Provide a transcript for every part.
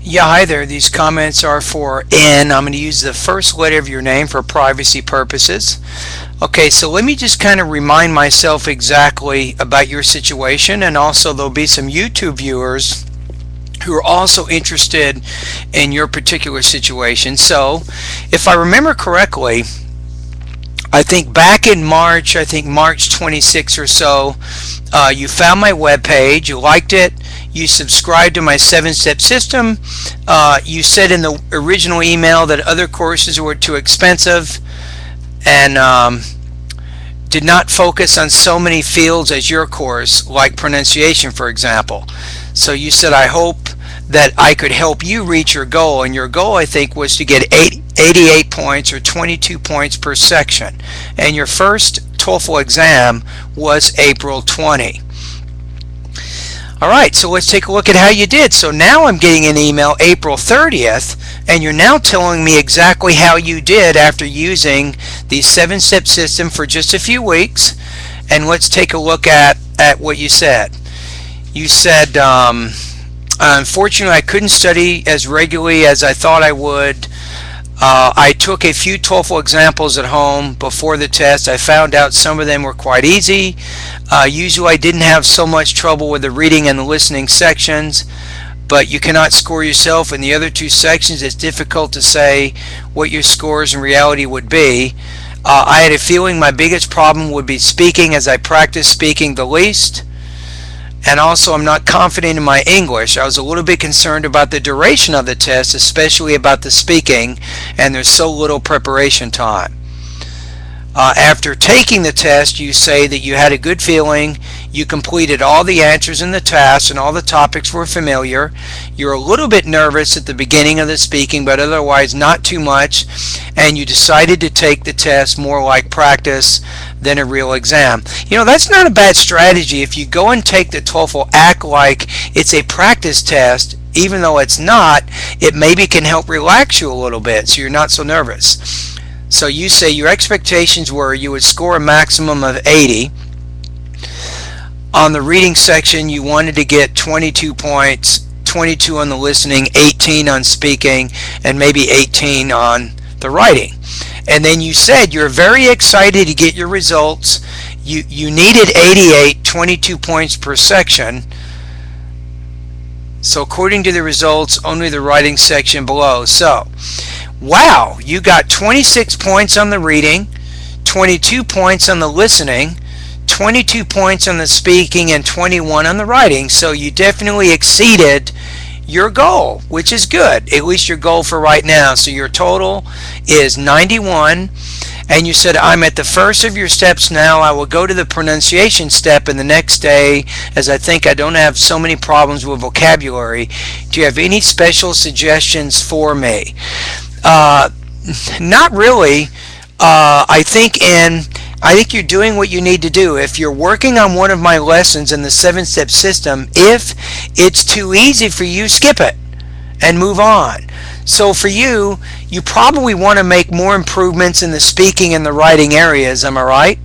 Yeah, hi there. These comments are for N. I'm going to use the first letter of your name for privacy purposes. Okay, so let me just kind of remind myself exactly about your situation, and also there'll be some YouTube viewers who are also interested in your particular situation. So, if I remember correctly, I think back in March, I think March 26 or so, you found my webpage, you liked it, you subscribed to my 7-step system. You said in the original email that other courses were too expensive and did not focus on so many fields as your course, like pronunciation, for example. So you said, I hope that I could help you reach your goal, and your goal, I think, was to get 88 points or 22 points per section, and your first TOEFL exam was April 20. Alright, so let's take a look at how you did. So now I'm getting an email April 30th, and you're now telling me exactly how you did after using the 7-step system for just a few weeks. And let's take a look at what you said. You said, unfortunately, I couldn't study as regularly as I thought I would. I took a few TOEFL examples at home before the test. I found out some of them were quite easy. Usually I didn't have so much trouble with the reading and the listening sections, but you cannot score yourself in the other two sections. It's difficult to say what your scores in reality would be. I had a feeling my biggest problem would be speaking, as I practice speaking the least. And also, I'm not confident in my English. I was a little bit concerned about the duration of the test, especially about the speaking, and there's so little preparation time. After taking the test, you say that you had a good feeling, you completed all the answers in the task, and all the topics were familiar. You're a little bit nervous at the beginning of the speaking, but otherwise not too much, and you decided to take the test more like practice than a real exam. You know, that's not a bad strategy. If you go and take the TOEFL, act like it's a practice test, even though it's not, it maybe can help relax you a little bit so you're not so nervous. So you say your expectations were you would score a maximum of 80. On the reading section, you wanted to get 22 points, 22 on the listening, 18 on speaking, and maybe 18 on the writing. And then you said you're very excited to get your results. You needed 88, 22 points per section. So according to the results, only the writing section below. So, wow, you got 26 points on the reading, 22 points on the listening, 22 points on the speaking, and 21 on the writing. So you definitely exceeded your goal, which is good, at least your goal for right now. So your total is 91, and you said, I'm at the first of your steps now. I will go to the pronunciation step in the next day, as I think I don't have so many problems with vocabulary. Do you have any special suggestions for me? Not really. I think you're doing what you need to do. If you're working on one of my lessons in the 7-step system, if it's too easy for you, skip it and move on. So for you, you probably want to make more improvements in the speaking and the writing areas, am I right?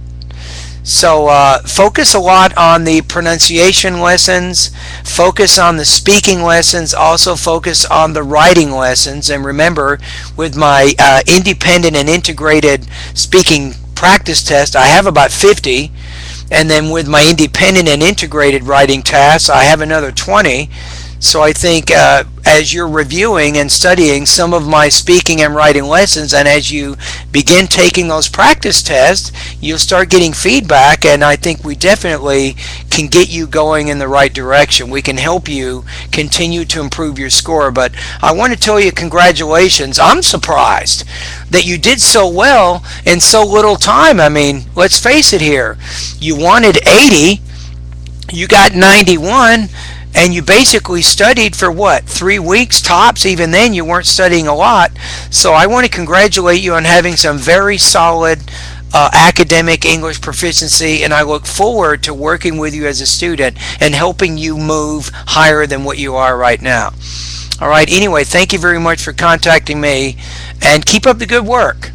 So focus a lot on the pronunciation lessons, focus on the speaking lessons, also focus on the writing lessons. And remember, with my independent and integrated speaking practice test, I have about 50, and then with my independent and integrated writing tasks, I have another 20. So I think as you're reviewing and studying some of my speaking and writing lessons, and as you begin taking those practice tests, you'll start getting feedback, and I think we definitely can get you going in the right direction. We can help you continue to improve your score. But I want to tell you congratulations. I'm surprised that you did so well in so little time. I mean, let's face it here. You wanted 80, you got 91, and you basically studied for what, 3 weeks tops? Even then you weren't studying a lot. So I want to congratulate you on having some very solid academic English proficiency, and I look forward to working with you as a student and helping you move higher than what you are right now. Alright, anyway, thank you very much for contacting me, and keep up the good work.